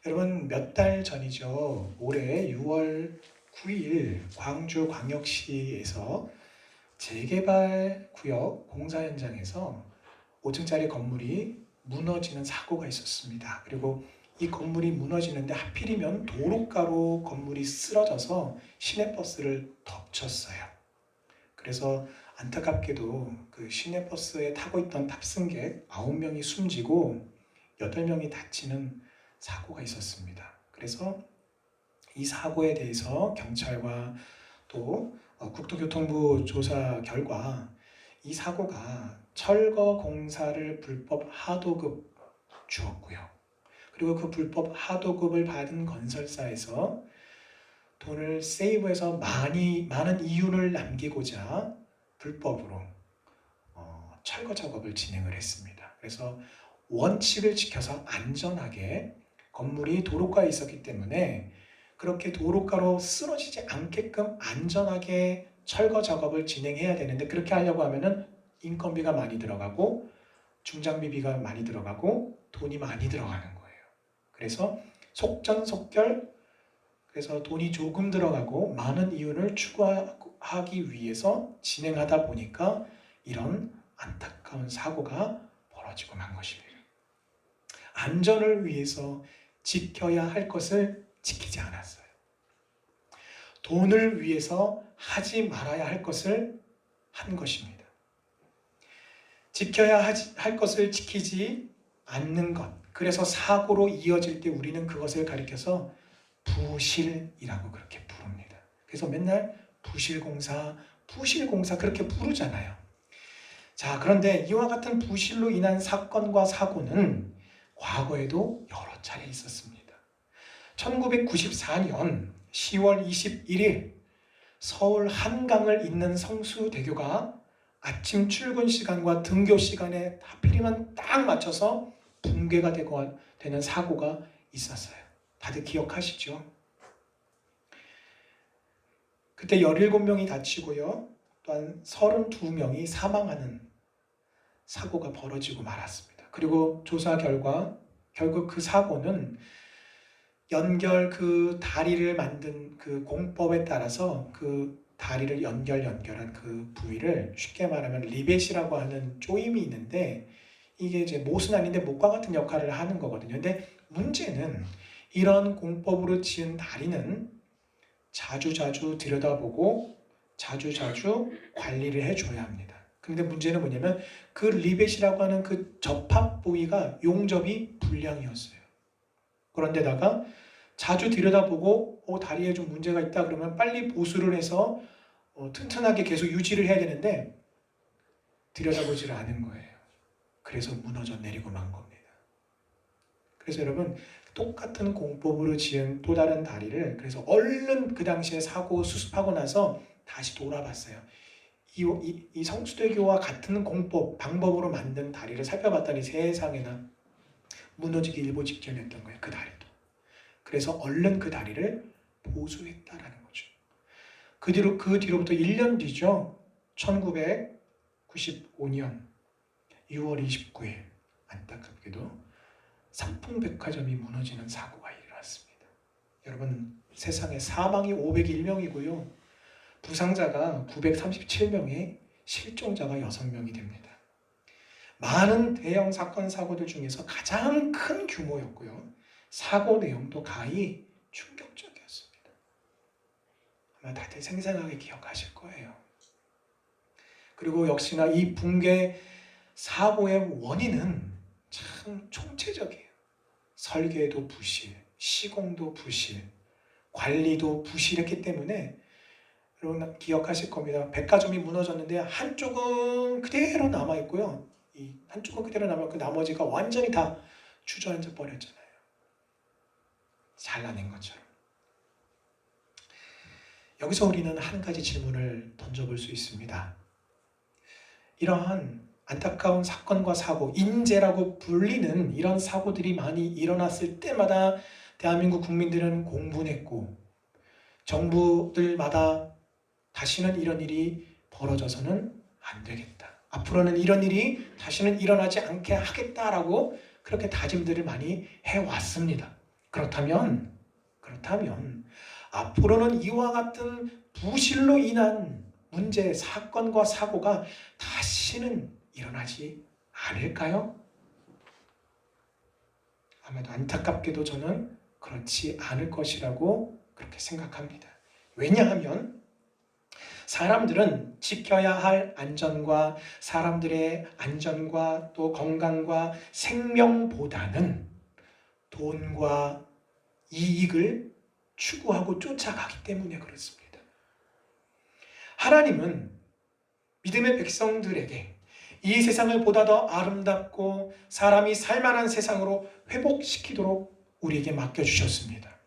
여러분, 몇 달 전이죠. 올해 6월 9일 광주광역시에서 재개발 구역 공사 현장에서 5층짜리 건물이 무너지는 사고가 있었습니다. 그리고 이 건물이 무너지는데 하필이면 도로가로 건물이 쓰러져서 시내버스를 덮쳤어요. 그래서 안타깝게도 그 시내버스에 타고 있던 탑승객 9명이 숨지고 8명이 다치는 사고가 있었습니다. 그래서 이 사고에 대해서 경찰과 또 국토교통부 조사 결과 이 사고가 철거 공사를 불법 하도급 주었고요. 그리고 그 불법 하도급을 받은 건설사에서 돈을 세이브해서 많은 이윤을 남기고자 불법으로 철거 작업을 진행을 했습니다. 그래서 원칙을 지켜서 안전하게 건물이 도로가에 있었기 때문에 그렇게 도로가로 쓰러지지 않게끔 안전하게 철거 작업을 진행해야 되는데, 그렇게 하려고 하면은 인건비가 많이 들어가고 중장비비가 많이 들어가고 돈이 많이 들어가는 거예요. 그래서 속전속결, 그래서 돈이 조금 들어가고 많은 이윤을 추구하기 위해서 진행하다 보니까 이런 안타까운 사고가 벌어지고 만 것입니다. 안전을 위해서 지켜야 할 것을 지키지 않았어요. 돈을 위해서 하지 말아야 할 것을 한 것입니다. 지켜야 할 것을 지키지 않는 것, 그래서 사고로 이어질 때 우리는 그것을 가리켜서 부실이라고 그렇게 부릅니다. 그래서 맨날 부실공사 그렇게 부르잖아요. 자, 그런데 이와 같은 부실로 인한 사건과 사고는 과거에도 여러 차례 있었습니다. 1994년 10월 21일 서울 한강을 잇는 성수대교가 아침 출근 시간과 등교 시간에 하필이면 딱 맞춰서 붕괴가 되는 사고가 있었어요. 다들 기억하시죠? 그때 17명이 다치고요. 또한 32명이 사망하는 사고가 벌어지고 말았습니다. 그리고 조사 결과 결국 그 사고는 그 다리를 만든 그 공법에 따라서 그 다리를 연결한 그 부위를 쉽게 말하면 리벳이라고 하는 조임이 있는데, 이게 이제 못은 아닌데 못과 같은 역할을 하는 거거든요. 근데 문제는 이런 공법으로 지은 다리는 자주자주 들여다보고 자주자주 관리를 해줘야 합니다. 근데 문제는 뭐냐면 그 리벳이라고 하는 그 접합 부위가 용접이 불량이었어요. 그런데다가 자주 들여다보고 다리에 좀 문제가 있다 그러면 빨리 보수를 해서 튼튼하게 계속 유지를 해야 되는데 들여다보지를 않은 거예요. 그래서 무너져 내리고 만 겁니다. 그래서 여러분, 똑같은 공법으로 지은 또 다른 다리를 그래서 얼른 그 당시에 사고 수습하고 나서 다시 돌아봤어요. 이 성수대교와 같은 공법, 방법으로 만든 다리를 살펴봤더니 세상에나 무너지기 일보 직전이었던 거예요. 그 다리도. 그래서 얼른 그 다리를 보수했다라는 거죠. 그 뒤로부터 1년 뒤죠. 1995년 6월 29일 안타깝게도 삼풍백화점이 무너지는 사고가 일어났습니다. 여러분, 세상에 사망이 501명이고요. 부상자가 937명에 실종자가 6명이 됩니다. 많은 대형 사건 사고들 중에서 가장 큰 규모였고요. 사고 내용도 가히 충격적이었습니다. 아마 다들 생생하게 기억하실 거예요. 그리고 역시나 이 붕괴 사고의 원인은 참 총체적이에요. 설계도 부실, 시공도 부실, 관리도 부실했기 때문에 여러분 기억하실 겁니다. 백화점이 무너졌는데 한쪽은 그대로 남아있고요. 한쪽은 그대로 남아있고 나머지가 완전히 다 주저앉아 버렸잖아요. 잘라낸 것처럼. 여기서 우리는 한 가지 질문을 던져볼 수 있습니다. 이러한 안타까운 사건과 사고, 인재라고 불리는 이런 사고들이 많이 일어났을 때마다 대한민국 국민들은 공분했고 정부들마다 다시는 이런 일이 벌어져서는 안 되겠다. 앞으로는 이런 일이 다시는 일어나지 않게 하겠다라고 그렇게 다짐들을 많이 해왔습니다. 그렇다면 앞으로는 이와 같은 부실로 인한 문제, 사건과 사고가 다시는 일어나지 않을까요? 아마도 안타깝게도 저는 그렇지 않을 것이라고 그렇게 생각합니다. 왜냐하면 사람들은 지켜야 할 안전과 사람들의 안전과 또 건강과 생명보다는 돈과 이익을 추구하고 쫓아가기 때문에 그렇습니다. 하나님은 믿음의 백성들에게 이 세상을 보다 더 아름답고 사람이 살만한 세상으로 회복시키도록 우리에게 맡겨주셨습니다.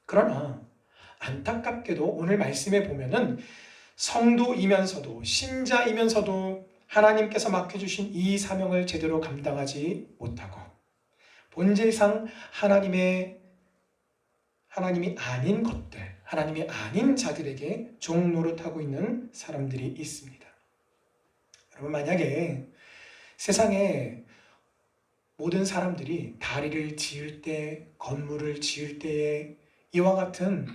그러나 안타깝게도 오늘 말씀에 보면은 성도이면서도 신자이면서도 하나님께서 맡겨주신 이 사명을 제대로 감당하지 못하고 본질상 하나님이 아닌 것들, 하나님이 아닌 자들에게 종노릇하고 있는 사람들이 있습니다. 여러분, 만약에 세상에 모든 사람들이 다리를 지을 때, 건물을 지을 때에 이와 같은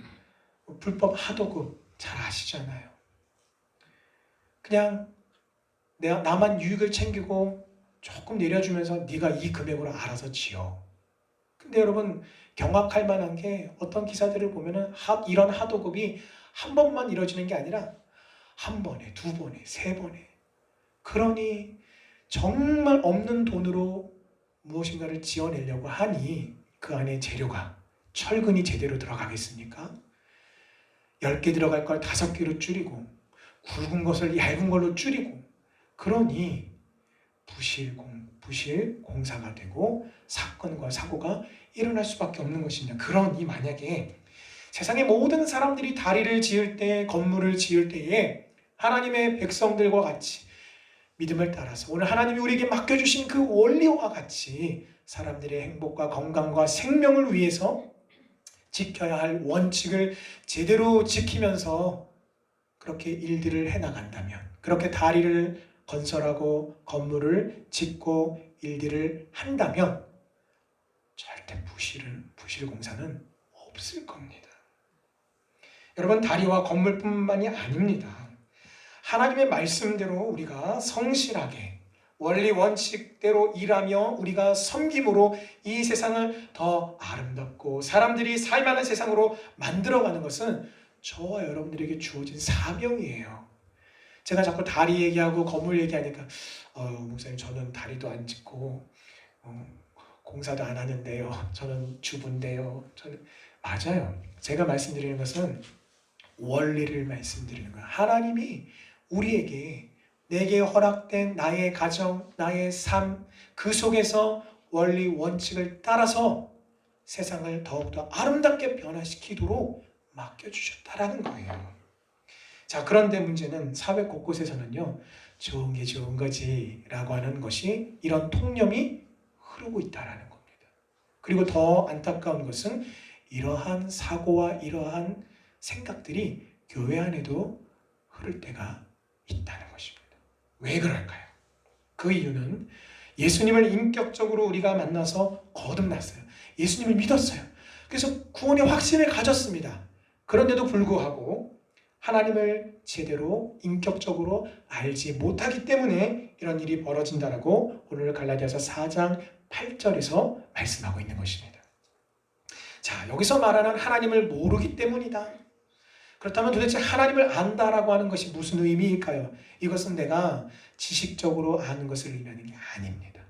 불법 하도급 잘 아시잖아요. 그냥 나만 유익을 챙기고 조금 내려주면서 네가 이 금액으로 알아서 지어. 근데 여러분, 경악할 만한 게 어떤 기사들을 보면은 이런 하도급이 한 번만 이루어지는 게 아니라 한 번에, 두 번에, 세 번에. 그러니 정말 없는 돈으로 무엇인가를 지어내려고 하니 그 안에 재료가 철근이 제대로 들어가겠습니까? 10개 들어갈 걸 5개로 줄이고 굵은 것을 얇은 걸로 줄이고 그러니 부실 공사가 되고 사건과 사고가 일어날 수밖에 없는 것입니다. 그러니 만약에 세상의 모든 사람들이 다리를 지을 때, 건물을 지을 때에 하나님의 백성들과 같이 믿음을 따라서 오늘 하나님이 우리에게 맡겨주신 그 원리와 같이 사람들의 행복과 건강과 생명을 위해서 지켜야 할 원칙을 제대로 지키면서 그렇게 일들을 해나간다면, 그렇게 다리를 건설하고 건물을 짓고 일들을 한다면 절대 부실 공사는 없을 겁니다. 여러분, 다리와 건물뿐만이 아닙니다. 하나님의 말씀대로 우리가 성실하게 원리 원칙대로 일하며 우리가 섬김으로 이 세상을 더 아름답고 사람들이 살만한 세상으로 만들어가는 것은 저와 여러분들에게 주어진 사명이에요. 제가 자꾸 다리 얘기하고 건물 얘기하니까 목사님, 저는 다리도 안 짓고 공사도 안 하는데요. 저는 주부인데요. 맞아요. 제가 말씀드리는 것은 원리를 말씀드리는 거예요. 하나님이 우리에게 내게 허락된 나의 가정, 나의 삶, 그 속에서 원리 원칙을 따라서 세상을 더욱더 아름답게 변화시키도록 맡겨주셨다라는 거예요. 자, 그런데 문제는 사회 곳곳에서는요, 좋은 게 좋은 거지 라고 하는 것이, 이런 통념이 흐르고 있다라는 겁니다. 그리고 더 안타까운 것은 이러한 사고와 이러한 생각들이 교회 안에도 흐를 때가 있다는 것입니다. 왜 그럴까요? 그 이유는 예수님을 인격적으로 우리가 만나서 거듭났어요. 예수님을 믿었어요. 그래서 구원의 확신을 가졌습니다. 그런데도 불구하고 하나님을 제대로 인격적으로 알지 못하기 때문에 이런 일이 벌어진다라고 오늘 갈라디아서 4장 8절에서 말씀하고 있는 것입니다. 자, 여기서 말하는 하나님을 모르기 때문이다. 그렇다면 도대체 하나님을 안다라고 하는 것이 무슨 의미일까요? 이것은 내가 지식적으로 아는 것을 의미하는 게 아닙니다.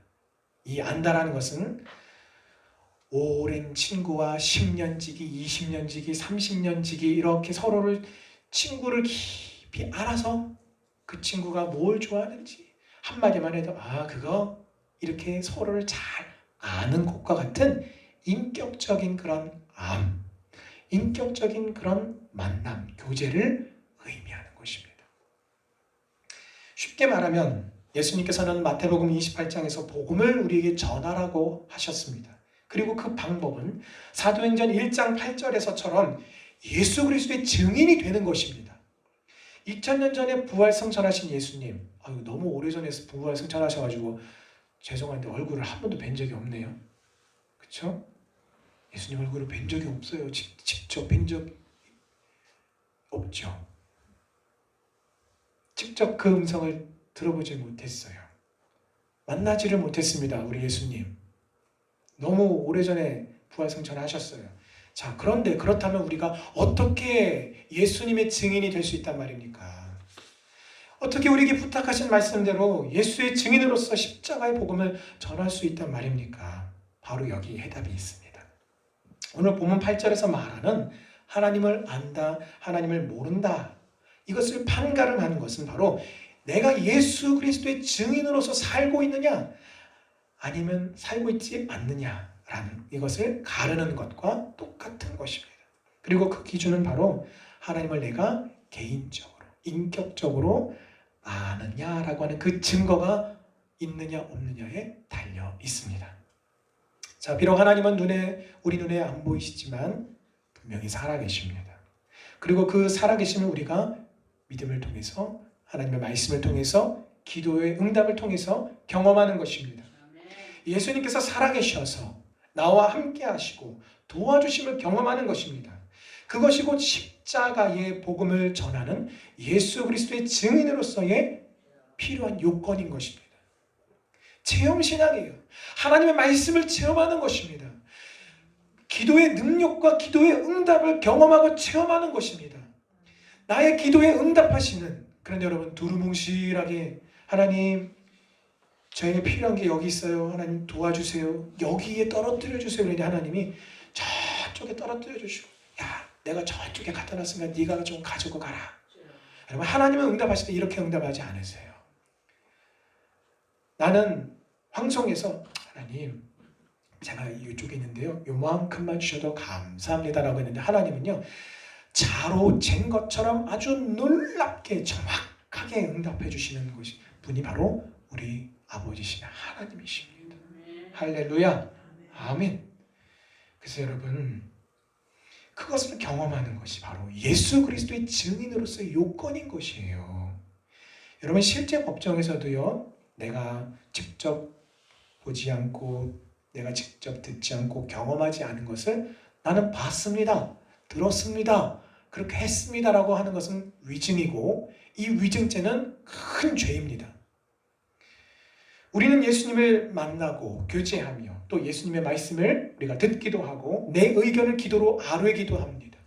이 안다라는 것은 오랜 친구와 10년 지기, 20년 지기, 30년 지기 이렇게 서로를 친구를 깊이 알아서 그 친구가 뭘 좋아하는지 한마디만 해도 그거 이렇게 서로를 잘 아는 것과 같은 인격적인 그런 인격적인 그런 만남, 교제를 의미하는 것입니다. 쉽게 말하면 예수님께서는 마태복음 28장에서 복음을 우리에게 전하라고 하셨습니다. 그리고 그 방법은 사도행전 1장 8절에서처럼 예수 그리스도의 증인이 되는 것입니다. 2000년 전에 부활승천하신 예수님, 아유, 너무 오래전에 부활승천하셔가지고 죄송한데 얼굴을 한 번도 뵌 적이 없네요. 그렇죠? 예수님 얼굴을 뵌 적이 없어요. 직접 뵌 적 없죠. 직접 그 음성을 들어보지 못했어요. 만나지를 못했습니다. 우리 예수님. 너무 오래전에 부활승천하셨어요. 자, 그런데 그렇다면 우리가 어떻게 예수님의 증인이 될 수 있단 말입니까? 어떻게 우리에게 부탁하신 말씀대로 예수의 증인으로서 십자가의 복음을 전할 수 있단 말입니까? 바로 여기 해답이 있습니다. 오늘 본문 8절에서 말하는 하나님을 안다, 하나님을 모른다, 이것을 판가름하는 것은 바로 내가 예수 그리스도의 증인으로서 살고 있느냐 아니면 살고 있지 않느냐라는 이것을 가르는 것과 똑같은 것입니다. 그리고 그 기준은 바로 하나님을 내가 개인적으로, 인격적으로 아느냐라고 하는 그 증거가 있느냐 없느냐에 달려 있습니다. 자, 비록 하나님은 우리 눈에 안 보이시지만 분명히 살아계십니다. 그리고 그 살아계심을 우리가 믿음을 통해서, 하나님의 말씀을 통해서, 기도의 응답을 통해서 경험하는 것입니다. 예수님께서 살아계셔서 나와 함께 하시고 도와주심을 경험하는 것입니다. 그것이 곧 십자가의 복음을 전하는 예수 그리스도의 증인으로서의 필요한 요건인 것입니다. 체험신앙이에요. 하나님의 말씀을 체험하는 것입니다. 기도의 능력과 기도의 응답을 경험하고 체험하는 것입니다. 나의 기도에 응답하시는, 그런데 여러분 두루뭉실하게 하나님 저에게 필요한 게 여기 있어요. 하나님 도와주세요. 여기에 떨어뜨려 주세요. 그러니 하나님이 저쪽에 떨어뜨려 주시고, 야, 내가 저쪽에 갖다 놨으니까 네가 좀 가지고 가라. 여러분, 하나님은 응답하실 때 이렇게 응답하지 않으세요. 나는 황송해서 하나님 제가 이쪽에 있는데요, 요만큼만 주셔도 감사합니다라고 했는데 하나님은요 자로 잰 것처럼 아주 놀랍게 정확하게 응답해 주시는 분이 바로 우리 아버지신 하나님이십니다. 할렐루야, 아멘. 그래서 여러분, 그것을 경험하는 것이 바로 예수 그리스도의 증인으로서의 요건인 것이에요. 여러분, 실제 법정에서도요, 내가 직접 보지 않고 내가 직접 듣지 않고 경험하지 않은 것을 나는 봤습니다, 들었습니다, 그렇게 했습니다라고 하는 것은 위증이고, 이 위증죄는 큰 죄입니다. 우리는 예수님을 만나고 교제하며 또 예수님의 말씀을 우리가 듣기도 하고 내 의견을 기도로 아뢰기도 합니다.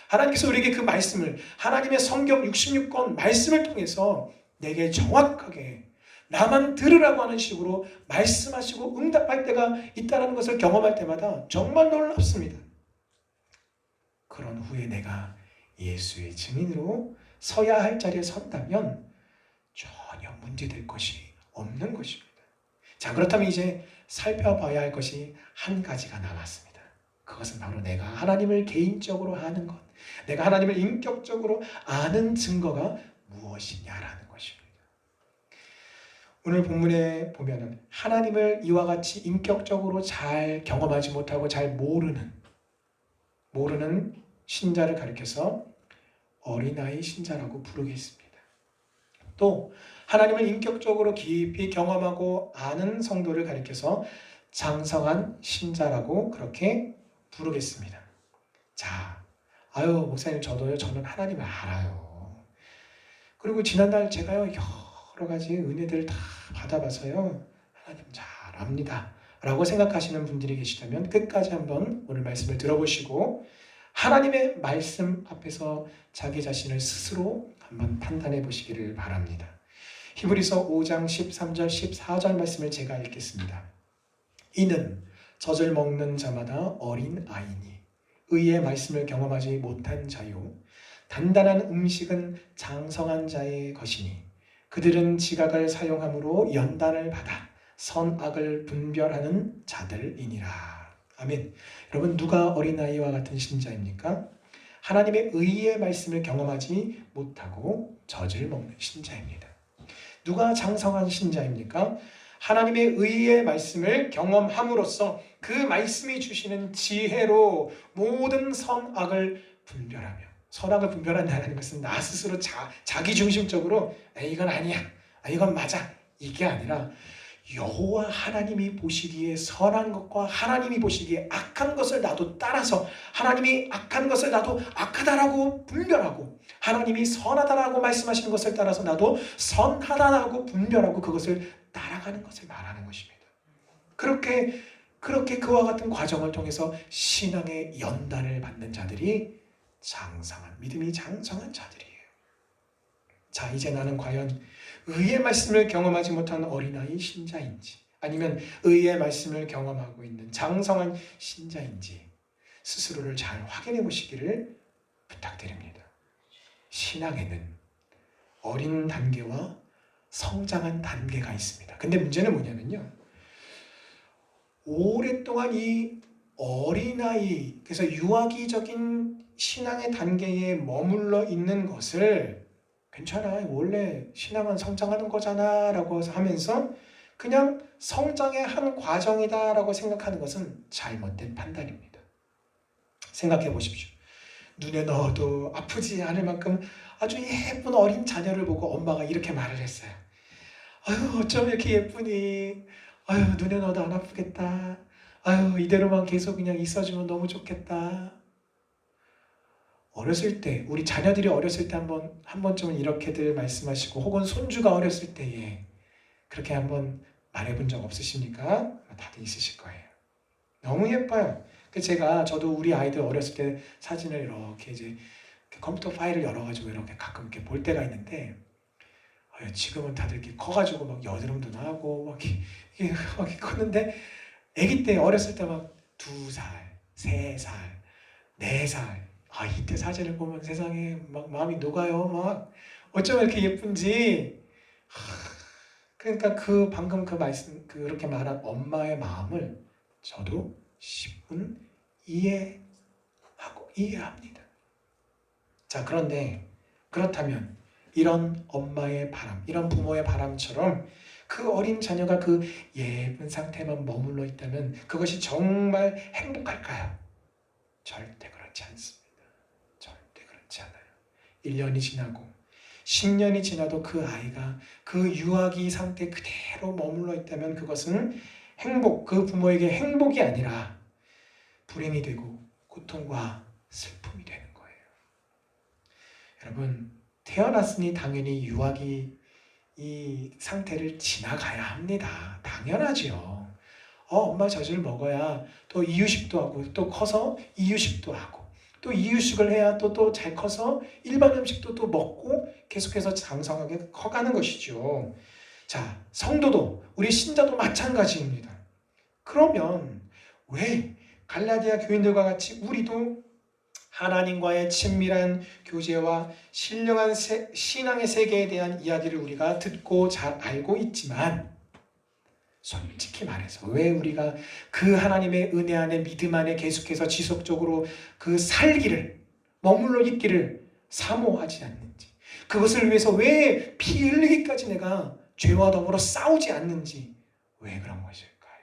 하나님께서 우리에게 그 말씀을, 하나님의 성경 66권 말씀을 통해서 내게 정확하게 나만 들으라고 하는 식으로 말씀하시고 응답할 때가 있다는 것을 경험할 때마다 정말 놀랍습니다. 그런 후에 내가 예수의 증인으로 서야 할 자리에 선다면 전혀 문제될 것이 없는 것입니다. 자, 그렇다면 이제 살펴봐야 할 것이 한 가지가 남았습니다. 그것은 바로 내가 하나님을 개인적으로 아는 것, 내가 하나님을 인격적으로 아는 증거가 무엇이냐라는 것입니다. 오늘 본문에 보면은 하나님을 이와 같이 인격적으로 잘 경험하지 못하고 잘 모르는 신자를 가리켜서 어린아이 신자라고 부르겠습니다. 또 하나님을 인격적으로 깊이 경험하고 아는 성도를 가리켜서 장성한 신자라고 그렇게 부르겠습니다. 자, 목사님 저는 하나님을 알아요. 그리고 지난달 제가요 여러 가지 은혜들을 다 받아봐서요 하나님 잘 압니다 라고 생각하시는 분들이 계시다면 끝까지 한번 오늘 말씀을 들어보시고 하나님의 말씀 앞에서 자기 자신을 스스로 한번 판단해 보시기를 바랍니다. 히브리서 5장 13절 14절 말씀을 제가 읽겠습니다. 이는 젖을 먹는 자마다 어린 아이니 의의 말씀을 경험하지 못한 자요 단단한 음식은 장성한 자의 것이니 그들은 지각을 사용함으로 연단을 받아 선악을 분별하는 자들이니라. 아멘. 여러분, 누가 어린아이와 같은 신자입니까? 하나님의 의의 말씀을 경험하지 못하고 젖을 먹는 신자입니다. 누가 장성한 신자입니까? 하나님의 의의 말씀을 경험함으로써 그 말씀이 주시는 지혜로 모든 선악을 분별하며 선악을 분별한다는 것은 나 스스로 자기중심적으로 이건 아니야, 이건 맞아, 이게 아니라 여호와 하나님이 보시기에 선한 것과 하나님이 보시기에 악한 것을 나도 따라서, 하나님이 악한 것을 나도 악하다라고 분별하고, 하나님이 선하다라고 말씀하시는 것을 따라서 나도 선하다라고 분별하고 그것을 따라가는 것을 말하는 것입니다. 그렇게 그와 같은 과정을 통해서 신앙의 연단을 받는 자들이 믿음이 장성한 자들이에요. 자, 이제 나는 과연 의의 말씀을 경험하지 못한 어린아이 신자인지, 아니면 의의 말씀을 경험하고 있는 장성한 신자인지 스스로를 잘 확인해 보시기를 부탁드립니다. 신앙에는 어린 단계와 성장한 단계가 있습니다. 근데 문제는 뭐냐면요, 오랫동안 이 어린아이, 그래서 유아기적인 신앙의 단계에 머물러 있는 것을 괜찮아, 원래 신앙은 성장하는 거잖아 라고 하면서 그냥 성장의 한 과정이다 라고 생각하는 것은 잘못된 판단입니다. 생각해 보십시오. 눈에 넣어도 아프지 않을 만큼 아주 예쁜 어린 자녀를 보고 엄마가 이렇게 말을 했어요. 아유, 어쩜 이렇게 예쁘니? 아유, 눈에 넣어도 안 아프겠다. 아유, 이대로만 계속 그냥 있어주면 너무 좋겠다. 어렸을 때, 우리 자녀들이 어렸을 때 한 번쯤은 이렇게들 말씀하시고, 혹은 손주가 어렸을 때에 그렇게 한번 말해본 적 없으십니까? 다들 있으실 거예요. 너무 예뻐요. 저도 우리 아이들 어렸을 때 사진을 이렇게 이제 컴퓨터 파일을 열어가지고 이렇게 가끔 이렇게 볼 때가 있는데, 지금은 다들 이렇게 커가지고 막 여드름도 나고 막 이렇게 컸는데, 아기 때 어렸을 때 막 2살, 3살, 4살, 이때 사진을 보면 세상에 막 마음이 녹아요. 막 어쩜 이렇게 예쁜지. 그러니까 방금 그 말씀, 그렇게 말한 엄마의 마음을 저도 10분 이해합니다. 자, 그런데 그렇다면 이런 엄마의 바람, 이런 부모의 바람처럼 그 어린 자녀가 그 예쁜 상태만 머물러 있다면 그것이 정말 행복할까요? 절대 그렇지 않습니다. 절대 그렇지 않아요. 1년이 지나고 10년이 지나도 그 아이가 그 유아기 상태 그대로 머물러 있다면 그것은 그 부모에게 행복이 아니라 불행이 되고 고통과 슬픔이 되는 거예요. 여러분, 태어났으니 당연히 유아기 이 상태를 지나가야 합니다. 당연하지요. 엄마 젖을 먹어야 또 이유식도 하고, 또 커서 이유식도 하고, 또 이유식을 해야 또 잘 커서 일반 음식도 또 먹고 계속해서 장성하게 커가는 것이죠. 자, 성도도, 우리 신자도 마찬가지입니다. 그러면 왜 갈라디아 교인들과 같이 우리도 하나님과의 친밀한 교제와 신령한 신앙의 세계에 대한 이야기를 우리가 듣고 잘 알고 있지만, 솔직히 말해서 왜 우리가 그 하나님의 은혜 안에, 믿음 안에 계속해서 지속적으로 그 살기를, 머물러 있기를 사모하지 않는지, 그것을 위해서 왜 피 흘리기까지 내가 죄와 더불어 싸우지 않는지, 왜 그런 것일까요?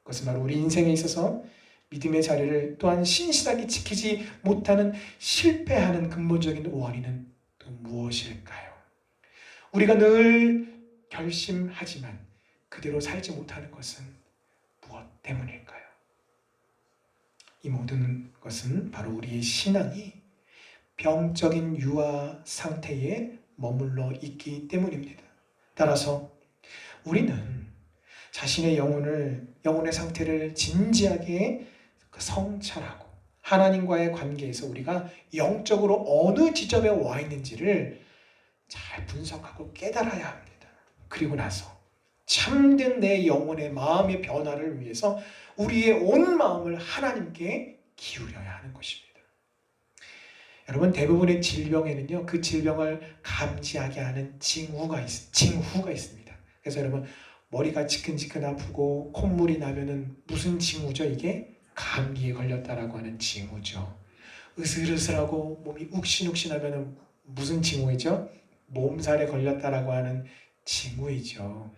그것은 바로 우리 인생에 있어서 믿음의 자리를 또한 신실하게 지키지 못하는, 실패하는 근본적인 원인은 또 무엇일까요? 우리가 늘 결심하지만 그대로 살지 못하는 것은 무엇 때문일까요? 이 모든 것은 바로 우리의 신앙이 병적인 유아 상태에 머물러 있기 때문입니다. 따라서 우리는 자신의 영혼의 상태를 진지하게 성찰하고, 하나님과의 관계에서 우리가 영적으로 어느 지점에 와 있는지를 잘 분석하고 깨달아야 합니다. 그리고 나서 참된 내 영혼의 마음의 변화를 위해서 우리의 온 마음을 하나님께 기울여야 하는 것입니다. 여러분, 대부분의 질병에는요, 그 질병을 감지하게 하는 징후가 있습니다. 그래서 여러분, 머리가 지끈지끈 아프고 콧물이 나면은 무슨 징후죠? 이게 감기에 걸렸다라고 하는 징후죠. 으슬으슬하고 몸이 욱신욱신하면은 무슨 징후이죠? 몸살에 걸렸다라고 하는 징후이죠.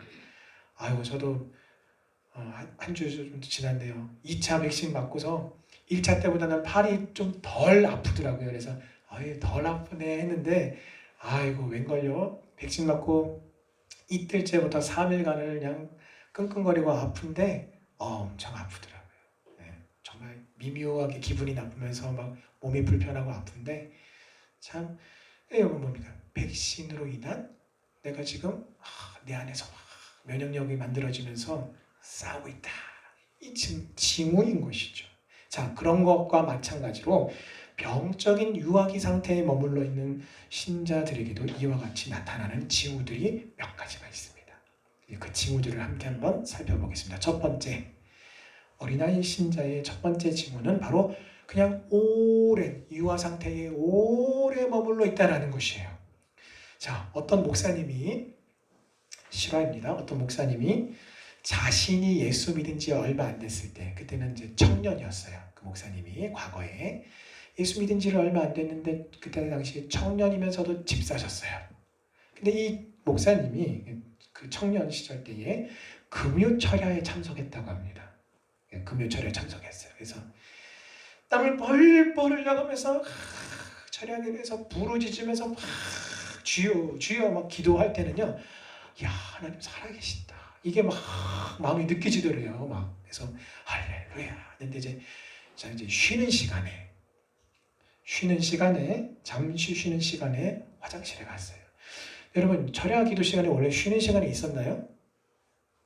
저도 한 주 좀 지났네요. 2차 백신 맞고서 1차 때보다는 팔이 좀 덜 아프더라고요. 그래서 아유 덜 아프네 했는데 아이고 웬걸요? 백신 맞고 이틀째부터 3일간을 그냥 끙끙거리고 아픈데 엄청 아프더라고요. 네, 정말 미묘하게 기분이 나쁘면서 막 몸이 불편하고 아픈데 참 여러분 뭡니까? 백신으로 인한 내가 지금 내 안에서 막 면역력이 만들어지면서 싸우고 있다. 이 징후인 것이죠. 자, 그런 것과 마찬가지로 병적인 유아기 상태에 머물러 있는 신자들에게도 이와 같이 나타나는 징후들이 몇 가지가 있습니다. 그 징후들을 함께 한번 살펴보겠습니다. 첫 번째, 어린아이 신자의 첫 번째 징후는 바로 그냥 오랜 유아 상태에 오래 머물러 있다라는 것이에요. 자, 어떤 목사님이 실화입니다. 어떤 목사님이 자신이 예수 믿은 지 얼마 안 됐을 때, 그때는 이제 청년이었어요. 그 목사님이 과거에 예수 믿은 지를 얼마 안 됐는데 그때 당시 청년이면서도 집사셨어요. 근데 이 목사님이 그 청년 시절 때에 금요철야에 참석했다고 합니다. 금요철야에 참석했어요. 그래서 땀을 뻘뻘 흘려가면서 철야에 대해서 부르짖으면서 막 주여 주여 막 기도할 때는요, 야 하나님 살아계신다. 이게 막 마음이 느껴지더래요. 막 그래서 할렐루야. 근데 이제 쉬는 시간에 잠시 쉬는 시간에 화장실에 갔어요. 여러분 철야 기도 시간에 원래 쉬는 시간이 있었나요?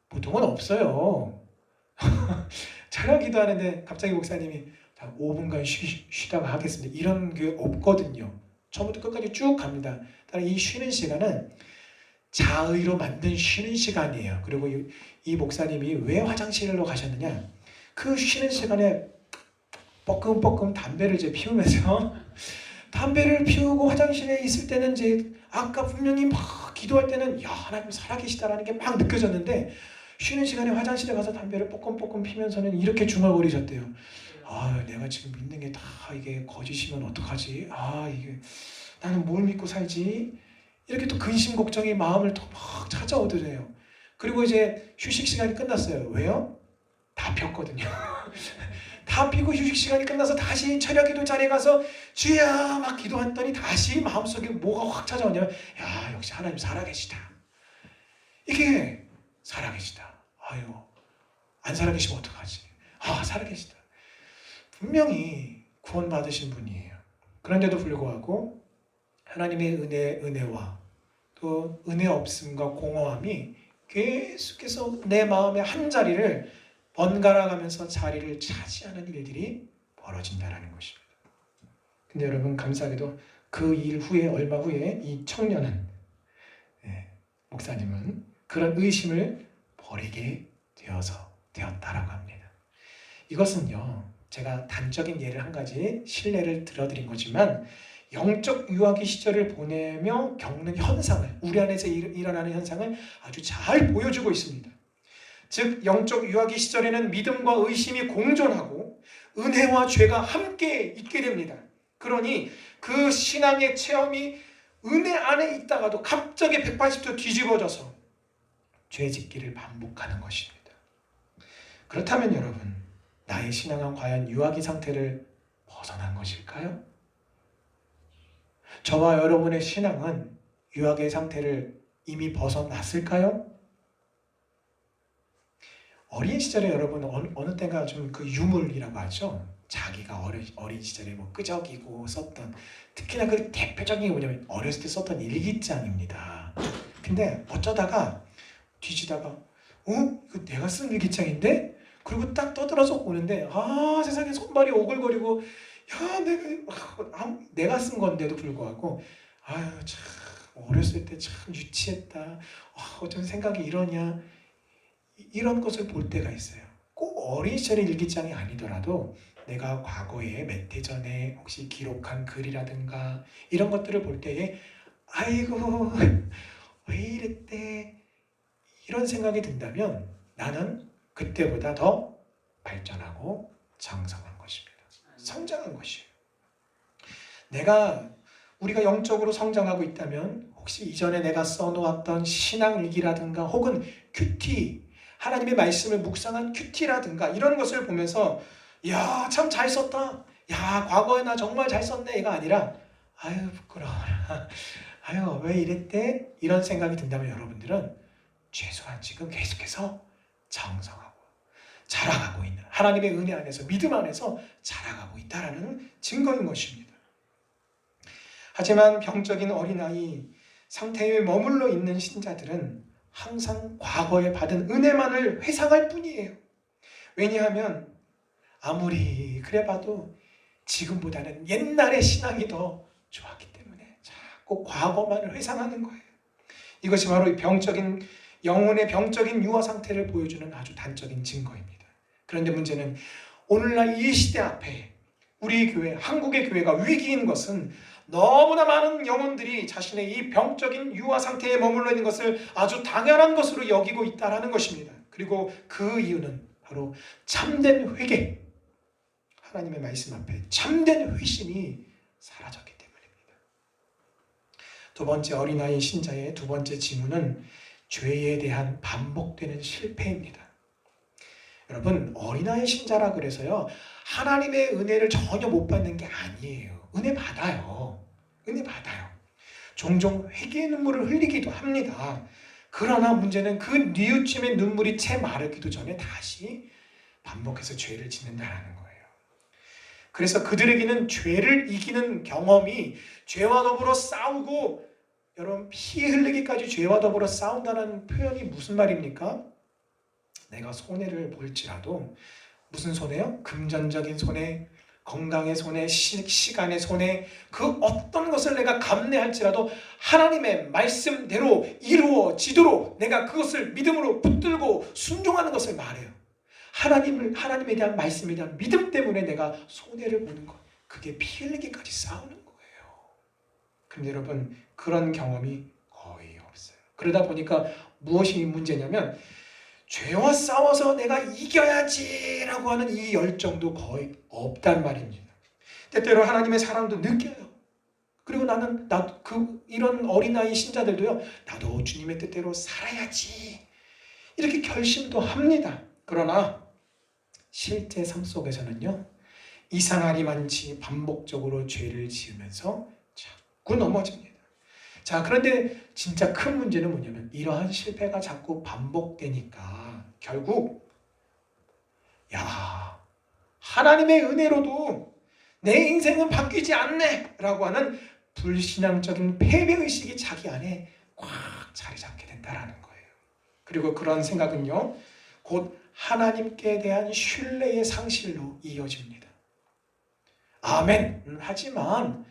보통은 없어요. 철야 기도하는데 갑자기 목사님이 5분간 쉬다가 하겠습니다. 이런 게 없거든요. 처음부터 끝까지 쭉 갑니다. 이 쉬는 시간은 자의로 만든 쉬는 시간이에요. 그리고 이 목사님이 왜 화장실로 가셨느냐? 그 쉬는 시간에 뻐끔뻐끔 담배를 이제 피우면서 담배를 피우고 화장실에 있을 때는 이제 아까 분명히 막 기도할 때는 야 하나님 살아계시다라는 게 막 느껴졌는데 쉬는 시간에 화장실에 가서 담배를 뻐끔뻐끔 피면서는 이렇게 중얼거리셨대요. 아 내가 지금 믿는 게 다 이게 거짓이면 어떡하지? 아 이게 나는 뭘 믿고 살지? 이렇게 또 근심 걱정이 마음을 또 막 찾아오더래요. 그리고 이제 휴식 시간이 끝났어요. 왜요? 다 폈거든요. 다 피고 휴식 시간이 끝나서 다시 철야 기도 자리에 가서 주야 막 기도했더니 다시 마음속에 뭐가 확 찾아오냐면 야 역시 하나님 살아계시다. 이게 살아계시다. 아유 안 살아계시면 어떡하지? 아 살아계시다. 분명히 구원받으신 분이에요. 그런데도 불구하고 하나님의 은혜와 또 은혜 없음과 공허함이 계속해서 내 마음의 한 자리를 번갈아가면서 자리를 차지하는 일들이 벌어진다는 것입니다. 근데 여러분 감사하게도 그 일 후에 얼마 후에 이 청년은 목사님은 그런 의심을 버리게 되었다라고 합니다. 이것은요 제가 단적인 예를 한 가지 실례를 들어드린 거지만 영적 유아기 시절을 보내며 겪는 현상을 우리 안에서 일어나는 현상을 아주 잘 보여주고 있습니다. 즉 영적 유아기 시절에는 믿음과 의심이 공존하고 은혜와 죄가 함께 있게 됩니다. 그러니 그 신앙의 체험이 은혜 안에 있다가도 갑자기 180도 뒤집어져서 죄 짓기를 반복하는 것입니다. 그렇다면 여러분 나의 신앙은 과연 유아기 상태를 벗어난 것일까요? 저와 여러분의 신앙은 유아기의 상태를 이미 벗어났을까요? 어린 시절에 여러분 어느 때가 좀 그 유물이라고 하죠. 자기가 어린 시절에 뭐 끄적이고 썼던 특히나 그 대표적인 게 뭐냐면 어렸을 때 썼던 일기장입니다. 근데 어쩌다가 뒤지다가 이거 내가 쓴 일기장인데? 그리고 딱 떠들어서 오는데 세상에 손발이 오글거리고 내가 쓴 건데도 불구하고 참 어렸을 때 참 유치했다. 어쩐 생각이 이러냐. 이런 것을 볼 때가 있어요. 꼭 어린 시절의 일기장이 아니더라도 내가 과거에 몇 해 전에 혹시 기록한 글이라든가 이런 것들을 볼 때에 아이고 왜 이랬대 이런 생각이 든다면 나는 그때보다 더 발전하고 장성한 것입니다. 성장한 것이에요. 우리가 영적으로 성장하고 있다면 혹시 이전에 내가 써놓았던 신앙일기라든가 혹은 큐티 하나님의 말씀을 묵상한 큐티라든가 이런 것을 보면서 야, 참 잘 썼다. 야, 과거에 나 정말 잘 썼네. 가 아니라 아유 부끄러워라, 아유 왜 이랬대? 이런 생각이 든다면 여러분들은 최소한 지금 계속해서 정성하고 자라가고 있는, 하나님의 은혜 안에서, 믿음 안에서 자라가고 있다라는 증거인 것입니다. 하지만 병적인 어린아이 상태에 머물러 있는 신자들은 항상 과거에 받은 은혜만을 회상할 뿐이에요. 왜냐하면 아무리 그래 봐도 지금보다는 옛날의 신앙이 더 좋았기 때문에 자꾸 과거만을 회상하는 거예요. 이것이 바로 영혼의 병적인 유아 상태를 보여주는 아주 단적인 증거입니다. 그런데 문제는 오늘날 이 시대 앞에 우리 교회, 한국의 교회가 위기인 것은 너무나 많은 영혼들이 자신의 이 병적인 유아 상태에 머물러 있는 것을 아주 당연한 것으로 여기고 있다는 것입니다. 그리고 그 이유는 바로 참된 회개, 하나님의 말씀 앞에 참된 회심이 사라졌기 때문입니다. 두 번째, 어린아이 신자의 두 번째 징후는 죄에 대한 반복되는 실패입니다. 여러분, 어린아이 신자라 그래서요 하나님의 은혜를 전혀 못 받는 게 아니에요. 은혜 받아요. 은혜 받아요. 종종 회개의 눈물을 흘리기도 합니다. 그러나 문제는 그 뉘우침의 눈물이 채 마르기도 전에 다시 반복해서 죄를 짓는다는 거예요. 그래서 그들에게는 죄를 이기는 경험이, 죄와 더불어 싸우고 여러분 피 흘리기까지 죄와 더불어 싸운다는 표현이 무슨 말입니까? 내가 손해를 볼지라도, 무슨 손해요? 금전적인 손해, 건강의 손해, 시간의 손해, 그 어떤 것을 내가 감내할지라도 하나님의 말씀대로 이루어지도록 내가 그것을 믿음으로 붙들고 순종하는 것을 말해요. 하나님에 대한 말씀에 대한 믿음 때문에 내가 손해를 보는 것, 그게 피 흘리기까지 싸우는 거예요. 근데 여러분, 그런 경험이 거의 없어요. 그러다 보니까 무엇이 문제냐면 죄와 싸워서 내가 이겨야지라고 하는 이 열정도 거의 없단 말입니다. 때때로 하나님의 사랑도 느껴요. 그리고 이런 어린아이 신자들도요, 나도 주님의 뜻대로 살아야지 이렇게 결심도 합니다. 그러나 실제 삶 속에서는요, 이상하리만치 반복적으로 죄를 지으면서 자꾸 넘어집니다. 자, 그런데 진짜 큰 문제는 뭐냐면 이러한 실패가 자꾸 반복되니까 결국 하나님의 은혜로도 내 인생은 바뀌지 않네 라고 하는 불신앙적인 패배의식이 자기 안에 꽉 자리 잡게 된다는 거예요. 그리고 그런 생각은요, 곧 하나님께 대한 신뢰의 상실로 이어집니다. 아멘. 하지만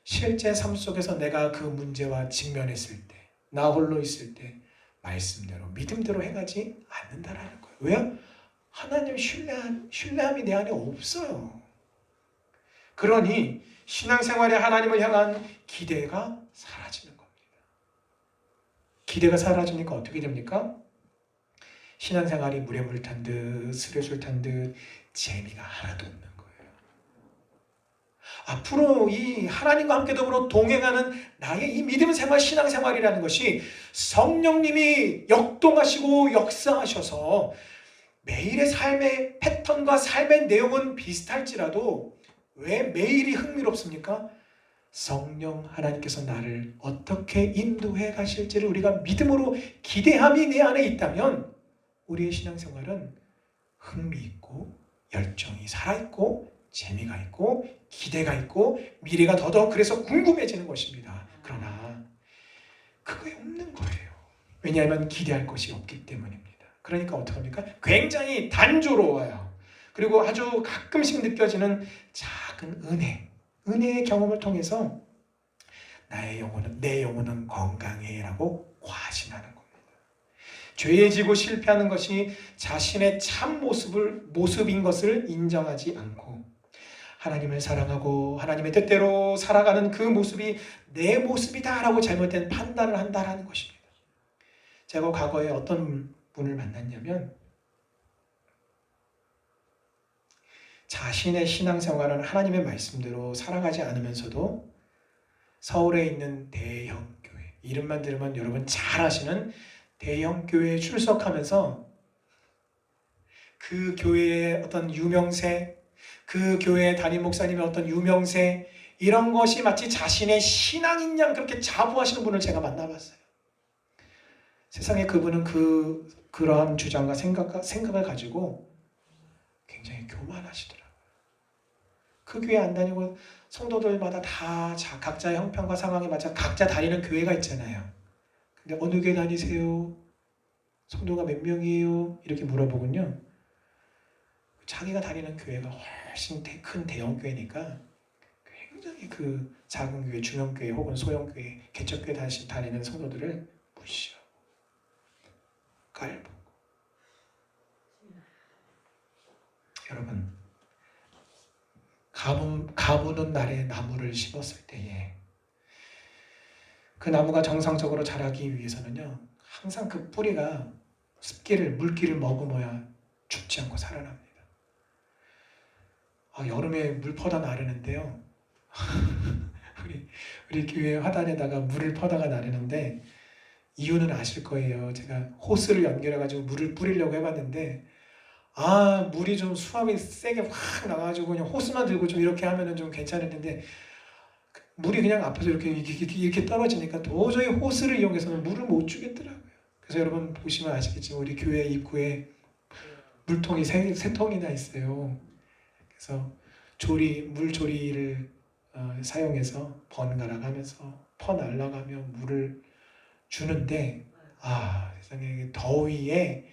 실제 삶 속에서 내가 그 문제와 직면했을 때, 나 홀로 있을 때 말씀대로 믿음대로 행하지 않는다라는 거예요. 왜요? 하나님 신뢰함이 내 안에 없어요. 그러니 신앙생활에 하나님을 향한 기대가 사라지는 겁니다. 기대가 사라지니까 어떻게 됩니까? 신앙생활이 물에 물 탄 듯 술에 술 탄 듯 재미가 하나도 없는 거예요. 앞으로 이 하나님과 함께 더불어 동행하는 나의 이 믿음 생활, 신앙생활이라는 것이 성령님이 역동하시고 역사하셔서 매일의 삶의 패턴과 삶의 내용은 비슷할지라도 왜 매일이 흥미롭습니까? 성령 하나님께서 나를 어떻게 인도해 가실지를 우리가 믿음으로 기대함이 내 안에 있다면 우리의 신앙생활은 흥미있고 열정이 살아있고 재미가 있고 기대가 있고 미래가 더더욱 그래서 궁금해지는 것입니다. 그러나 그거에 없는 거예요. 왜냐하면 기대할 것이 없기 때문입니다. 그러니까 어떡합니까? 굉장히 단조로워요. 그리고 아주 가끔씩 느껴지는 작은 은혜의 경험을 통해서 내 영혼은 건강해 라고 과신하는 겁니다. 죄에 지고 실패하는 것이 자신의 참 모습인 것을 인정하지 않고 하나님을 사랑하고 하나님의 뜻대로 살아가는 그 모습이 내 모습이다라고 잘못된 판단을 한다라는 것입니다. 제가 과거에 어떤 분을 만났냐면 자신의 신앙생활은 하나님의 말씀대로 살아가지 않으면서도 서울에 있는 대형 교회, 이름만 들으면 여러분 잘 아시는 대형 교회에 출석하면서 그 교회의 어떤 유명세, 그 교회의 담임 목사님의 어떤 유명세, 이런 것이 마치 자신의 신앙인 양 그렇게 자부하시는 분을 제가 만나봤어요. 세상에 그분은 그러한 주장과 생각을 가지고 굉장히 교만하시더라고요. 그 교회 안 다니고 성도들마다 다 각자의 형편과 상황에 맞춰 각자 다니는 교회가 있잖아요. 근데 어느 교회 다니세요? 성도가 몇 명이에요? 이렇게 물어보군요. 자기가 다니는 교회가 훨씬 큰 대형 교회니까 굉장히 그 작은 교회, 중형 교회 혹은 소형 교회, 개척교회 다니는 성도들을 무시하고 깔보고. 여러분, 가무는 날에 나무를 심었을 때에 그 나무가 정상적으로 자라기 위해서는요, 항상 그 뿌리가 물기를 머금어야 죽지 않고 살아납니다. 여름에 물 퍼다 나르는데요. 우리 교회 화단에다가 물을 퍼다가 나르는데 이유는 아실 거예요. 제가 호스를 연결해가지고 물을 뿌리려고 해봤는데 물이 좀 수압이 세게 확 나가지고 그냥 호스만 들고 좀 이렇게 하면은 좀 괜찮았는데 물이 그냥 앞에서 이렇게 떨어지니까 도저히 호스를 이용해서는 물을 못 주겠더라고요. 그래서 여러분 보시면 아시겠지만 우리 교회 입구에 물통이 세 통이나 있어요. 그래서 물조리를 사용해서 번갈아가면서 퍼날라가며 물을 주는데 세상에 더위에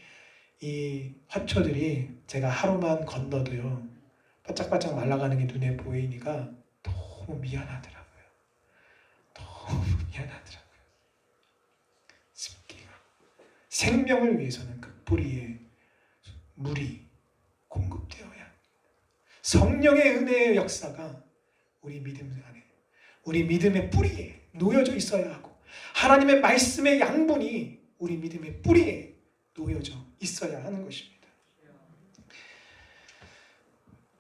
이 화초들이 제가 하루만 건너도요 바짝바짝 말라가는 게 눈에 보이니까 너무 미안하더라고요. 습기가 생명을 위해서는 그 뿌리에 물이 공급되어야 합니다. 성령의 은혜의 역사가 우리 믿음의 뿌리에 놓여져 있어야 하고 하나님의 말씀의 양분이 우리 믿음의 뿌리에 놓여져 있어야 하는 것입니다.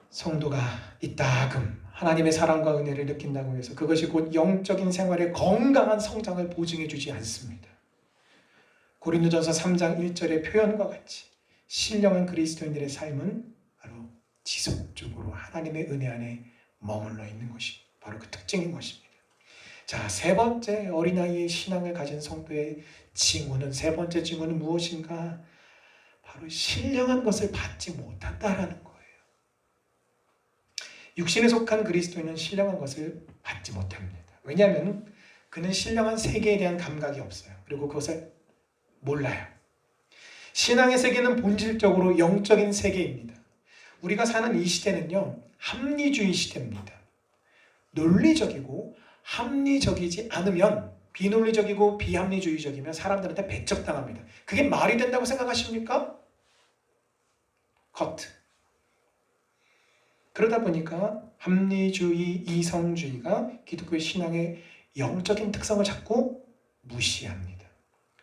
성도가 이따금 하나님의 사랑과 은혜를 느낀다고 해서 그것이 곧 영적인 생활의 건강한 성장을 보증해 주지 않습니다. 고린도전서 3장 1절의 표현과 같이 신령한 그리스도인들의 삶은 바로 지속적으로 하나님의 은혜 안에 머물러 있는 것이 바로 그 특징인 것입니다. 자, 세 번째 어린아이의 신앙을 가진 성도의 세 번째 징후는 무엇인가? 바로 신령한 것을 받지 못한다라는 거예요. 육신에 속한 그리스도인은 신령한 것을 받지 못합니다. 왜냐하면 그는 신령한 세계에 대한 감각이 없어요. 그리고 그것을 몰라요. 신앙의 세계는 본질적으로 영적인 세계입니다. 우리가 사는 이 시대는요, 합리주의 시대입니다. 논리적이고 합리적이지 않으면 비논리적이고 비합리주의적이면 사람들한테 배척당합니다. 그게 말이 된다고 생각하십니까? 커트. 그러다 보니까 합리주의, 이성주의가 기독교의 신앙의 영적인 특성을 자꾸 무시합니다.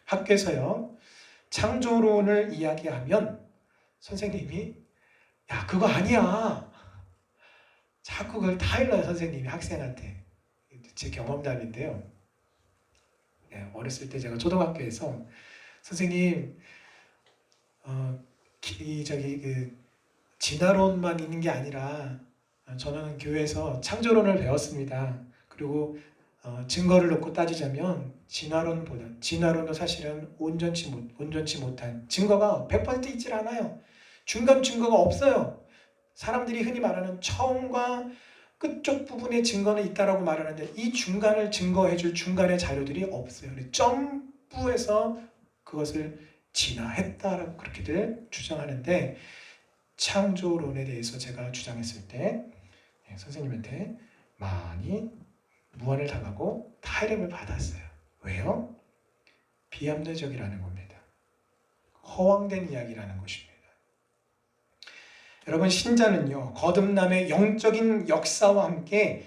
학교에서요, 창조론을 이야기하면 선생님이 그거 아니야. 자꾸 그걸 타일러요, 선생님이 학생한테. 제 경험담인데요. 어렸을 때 제가 초등학교에서 선생님, 진화론만 있는 게 아니라 저는 교회에서 창조론을 배웠습니다. 그리고 증거를 놓고 따지자면 진화론도 사실은 온전치 못한 증거가 100% 있질 않아요. 중간 증거가 없어요. 사람들이 흔히 말하는 처음과 끝쪽 부분의 증거는 있다라고 말하는데 이 중간을 증거해줄 중간의 자료들이 없어요. 점프해서 그것을 진화했다라고 그렇게들 주장하는데 창조론에 대해서 제가 주장했을 때 선생님한테 많이 무안을 당하고 타이름을 받았어요. 왜요? 비합리적이라는 겁니다. 허황된 이야기라는 것입니다. 여러분, 신자는요, 거듭남의 영적인 역사와 함께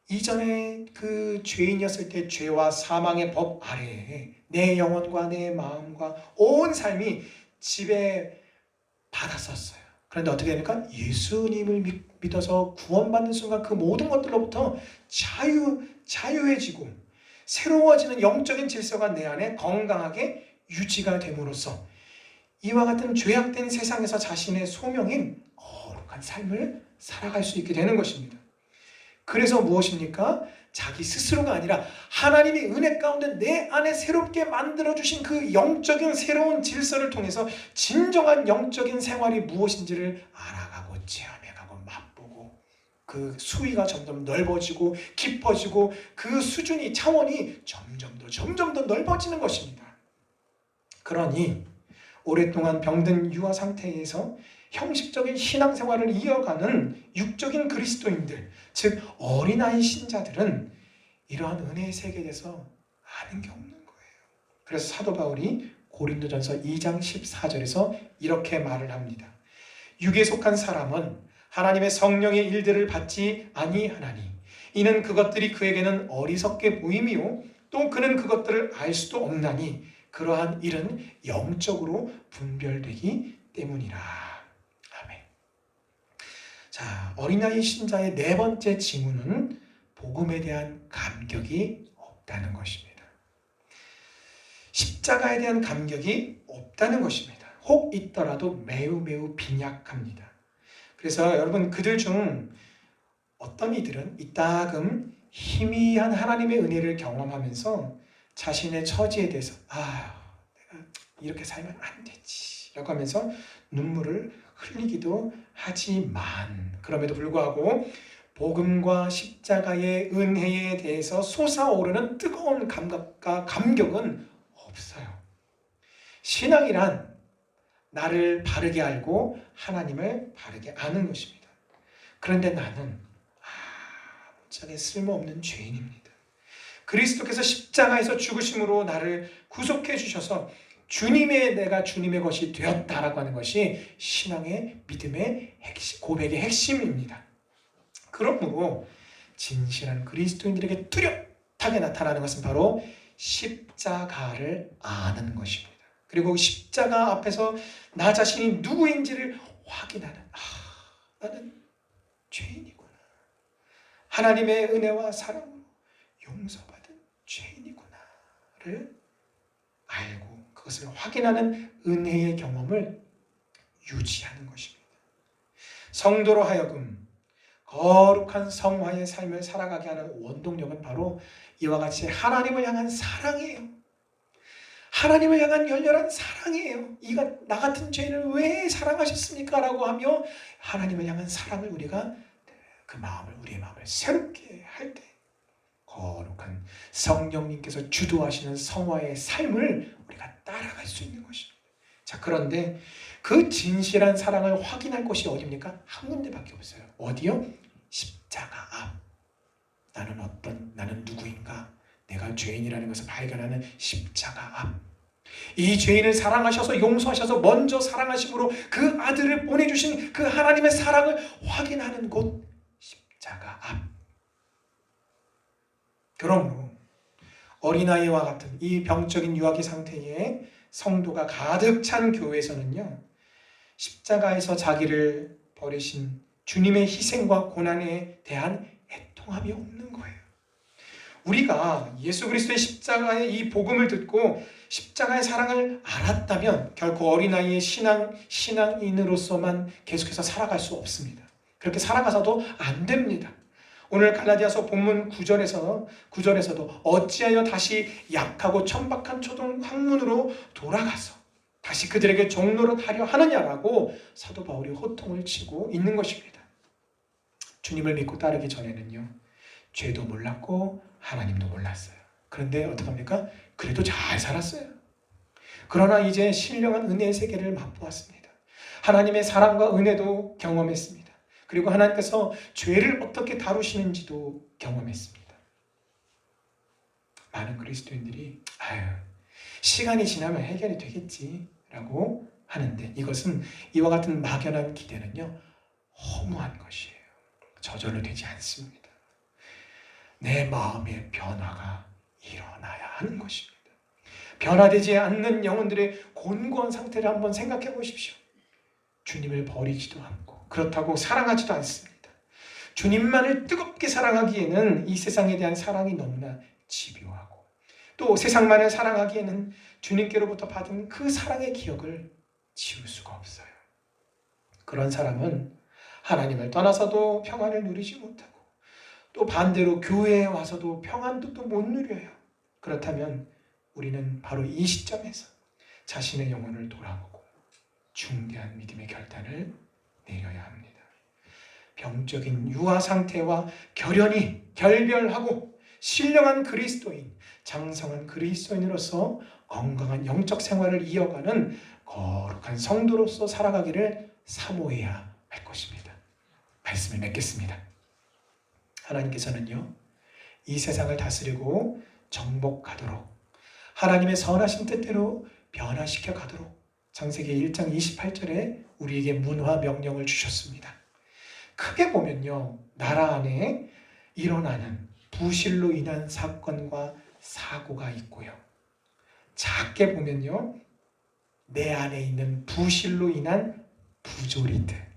이전에 그 죄인이었을 때 죄와 사망의 법 아래에 내 영혼과 내 마음과 온 삶이 지배받았었어요. 그런데 어떻게 됩니까? 예수님을 믿어서 구원받는 순간 그 모든 것들로부터 자유해지고 새로워지는 영적인 질서가 내 안에 건강하게 유지가 됨으로써 이와 같은 죄악된 세상에서 자신의 소명인 거룩한 삶을 살아갈 수 있게 되는 것입니다. 그래서 무엇입니까? 자기 스스로가 아니라 하나님의 은혜 가운데 내 안에 새롭게 만들어주신 그 영적인 새로운 질서를 통해서 진정한 영적인 생활이 무엇인지를 알아가고 체험해가고 맛보고 그 수위가 점점 넓어지고 깊어지고 그 수준이 차원이 점점 더 넓어지는 것입니다. 그러니 오랫동안 병든 유아 상태에서 형식적인 신앙생활을 이어가는 육적인 그리스도인들, 즉 어린아이 신자들은 이러한 은혜의 세계에 대해서 아는 게 없는 거예요. 그래서 사도 바울이 고린도전서 2장 14절에서 이렇게 말을 합니다. 육에 속한 사람은 하나님의 성령의 일들을 받지 아니하나니 이는 그것들이 그에게는 어리석게 보임이요 또 그는 그것들을 알 수도 없나니 그러한 일은 영적으로 분별되기 때문이라. 아멘. 자, 어린아이 신자의 네 번째 징후는 복음에 대한 감격이 없다는 것입니다. 십자가에 대한 감격이 없다는 것입니다. 혹 있더라도 매우 빈약합니다. 그래서 여러분 그들 중 어떤 이들은 이따금 희미한 하나님의 은혜를 경험하면서 자신의 처지에 대해서 내가 이렇게 살면 안 되지 라고 하면서 눈물을 흘리기도 하지만 그럼에도 불구하고 복음과 십자가의 은혜에 대해서 솟아오르는 뜨거운 감각과 감격은 없어요. 신앙이란 나를 바르게 알고 하나님을 바르게 아는 것입니다. 그런데 나는 아무짝에 쓸모없는 죄인입니다. 그리스도께서 십자가에서 죽으심으로 나를 구속해 주셔서 내가 주님의 것이 되었다라고 하는 것이 신앙의 믿음의 핵심, 고백의 핵심입니다. 그러므로 진실한 그리스도인들에게 뚜렷하게 나타나는 것은 바로 십자가를 아는 것입니다. 그리고 십자가 앞에서 나 자신이 누구인지를 확인하는 나는 죄인이구나. 하나님의 은혜와 사랑으로 용서받은 죄인이구나를 알고 그것을 확인하는 은혜의 경험을 유지하는 것입니다. 성도로 하여금 거룩한 성화의 삶을 살아가게 하는 원동력은 바로 이와 같이 하나님을 향한 사랑이에요. 하나님을 향한 열렬한 사랑이에요. 나 같은 죄인을 왜 사랑하셨습니까? 라고 하며 하나님을 향한 사랑을 우리가 우리의 마음을 새롭게 할 때 거룩한 성령님께서 주도하시는 성화의 삶을 우리가 따라갈 수 있는 것입니다. 자, 그런데 그 진실한 사랑을 확인할 곳이 어디입니까? 한 군데밖에 없어요. 어디요? 십자가 앞. 나는 누구인가? 내가 죄인이라는 것을 발견하는 십자가 앞. 이 죄인을 사랑하셔서 용서하셔서 먼저 사랑하심으로 그 아들을 보내주신 그 하나님의 사랑을 확인하는 곳, 십자가 앞. 그러므로 어린아이와 같은 이 병적인 유아기 상태의 성도가 가득 찬 교회에서는요, 십자가에서 자기를 버리신 주님의 희생과 고난에 대한 애통함이 없는 거예요. 우리가 예수 그리스도의 십자가의 이 복음을 듣고 십자가의 사랑을 알았다면 결코 어린아이의 신앙인으로서만 계속해서 살아갈 수 없습니다. 그렇게 살아가서도 안 됩니다. 오늘 갈라디아서 본문 9절에서도 어찌하여 다시 약하고 천박한 초등 학문으로 돌아가서 다시 그들에게 종노릇하려 하느냐라고 사도 바울이 호통을 치고 있는 것입니다. 주님을 믿고 따르기 전에는요, 죄도 몰랐고 하나님도 몰랐어요. 그런데 어떡합니까? 그래도 잘 살았어요. 그러나 이제 신령한 은혜의 세계를 맛보았습니다. 하나님의 사랑과 은혜도 경험했습니다. 그리고 하나님께서 죄를 어떻게 다루시는지도 경험했습니다. 많은 그리스도인들이 시간이 지나면 해결이 되겠지라고 하는데 이것은 이와 같은 막연한 기대는요, 허무한 것이에요. 저절로 되지 않습니다. 내 마음의 변화가 일어나야 하는 것입니다. 변화되지 않는 영혼들의 곤고한 상태를 한번 생각해 보십시오. 주님을 버리지도 않고 그렇다고 사랑하지도 않습니다. 주님만을 뜨겁게 사랑하기에는 이 세상에 대한 사랑이 너무나 집요하고 또 세상만을 사랑하기에는 주님께로부터 받은 그 사랑의 기억을 지울 수가 없어요. 그런 사람은 하나님을 떠나서도 평안을 누리지 못하고 또 반대로 교회에 와서도 평안도 또 못 누려요. 그렇다면 우리는 바로 이 시점에서 자신의 영혼을 돌아보고 중대한 믿음의 결단을 내려야 합니다. 병적인 유아 상태와 결연히 결별하고 신령한 그리스도인, 장성한 그리스도인으로서 건강한 영적 생활을 이어가는 거룩한 성도로서 살아가기를 사모해야 할 것입니다. 말씀을 맺겠습니다. 하나님께서는요, 이 세상을 다스리고 정복하도록 하나님의 선하신 뜻대로 변화시켜 가도록 창세기 1장 28절에 우리에게 문화 명령을 주셨습니다. 크게 보면요, 나라 안에 일어나는 부실로 인한 사건과 사고가 있고요. 작게 보면요, 내 안에 있는 부실로 인한 부조리들.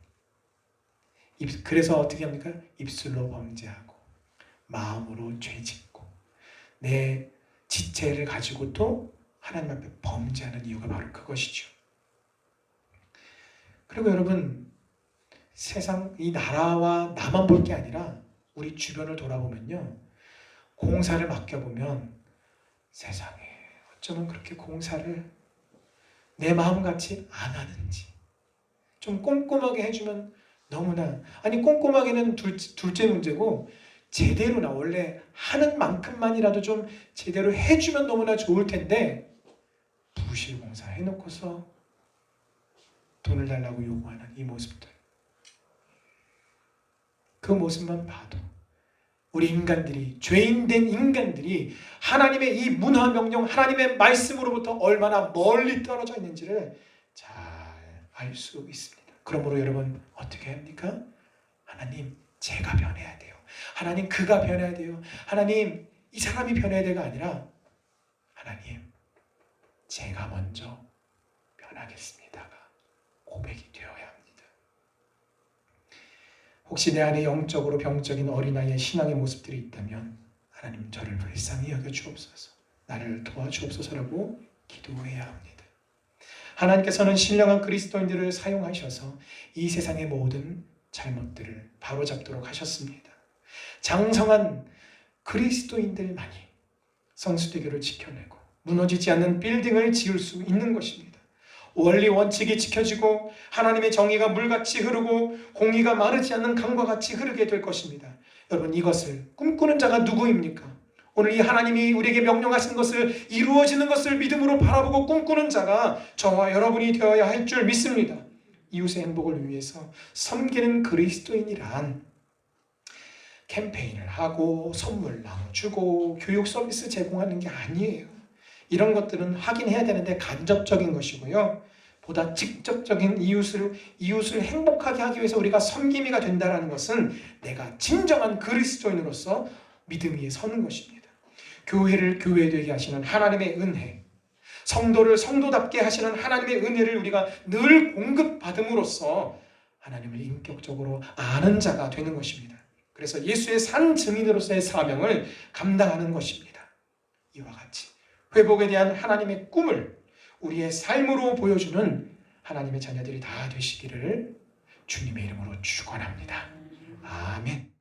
그래서 어떻게 합니까? 입술로 범죄하고 마음으로 죄짓고 내 지체를 가지고 또 하나님 앞에 범죄하는 이유가 바로 그것이죠. 그리고 여러분, 세상 이 나라와 나만 볼 게 아니라 우리 주변을 돌아보면요, 공사를 맡겨보면 세상에 어쩌면 그렇게 공사를 내 마음같이 안 하는지, 좀 꼼꼼하게 해주면 너무나, 아니 꼼꼼하게는 둘째 문제고 제대로나 원래 하는 만큼만이라도 좀 제대로 해주면 너무나 좋을 텐데 부실 공사 해놓고서 돈을 달라고 요구하는 이 모습들, 그 모습만 봐도 우리 인간들이, 죄인된 인간들이 하나님의 이 문화명령, 하나님의 말씀으로부터 얼마나 멀리 떨어져 있는지를 잘 알 수 있습니다. 그러므로 여러분 어떻게 합니까? 하나님, 제가 변해야 돼요. 하나님, 그가 변해야 돼요. 하나님, 이 사람이 변해야 돼가 아니라 하나님, 제가 먼저 변하겠습니다가 고백이 되어야 합니다. 혹시 내 안에 영적으로 병적인 어린아이의 신앙의 모습들이 있다면 하나님, 저를 불쌍히 여겨주옵소서, 나를 도와주옵소서라고 기도해야 합니다. 하나님께서는 신령한 그리스도인들을 사용하셔서 이 세상의 모든 잘못들을 바로잡도록 하셨습니다. 장성한 그리스도인들만이 성수대교를 지켜내고 무너지지 않는 빌딩을 지을 수 있는 것입니다. 원리 원칙이 지켜지고 하나님의 정의가 물같이 흐르고 공의가 마르지 않는 강과 같이 흐르게 될 것입니다. 여러분, 이것을 꿈꾸는 자가 누구입니까? 오늘 이 하나님이 우리에게 명령하신 것을 이루어지는 것을 믿음으로 바라보고 꿈꾸는 자가 저와 여러분이 되어야 할 줄 믿습니다. 이웃의 행복을 위해서 섬기는 그리스도인이란 캠페인을 하고 선물 나눠주고 교육 서비스 제공하는 게 아니에요. 이런 것들은 하긴 해야 되는데 간접적인 것이고요. 보다 직접적인 이웃을 행복하게 하기 위해서 우리가 섬김이가 된다는 것은 내가 진정한 그리스도인으로서 믿음 위에 서는 것입니다. 교회를 교회되게 하시는 하나님의 은혜, 성도를 성도답게 하시는 하나님의 은혜를 우리가 늘 공급받음으로써 하나님을 인격적으로 아는 자가 되는 것입니다. 그래서 예수의 산 증인으로서의 사명을 감당하는 것입니다. 이와 같이 회복에 대한 하나님의 꿈을 우리의 삶으로 보여주는 하나님의 자녀들이 다 되시기를 주님의 이름으로 축원합니다. 아멘.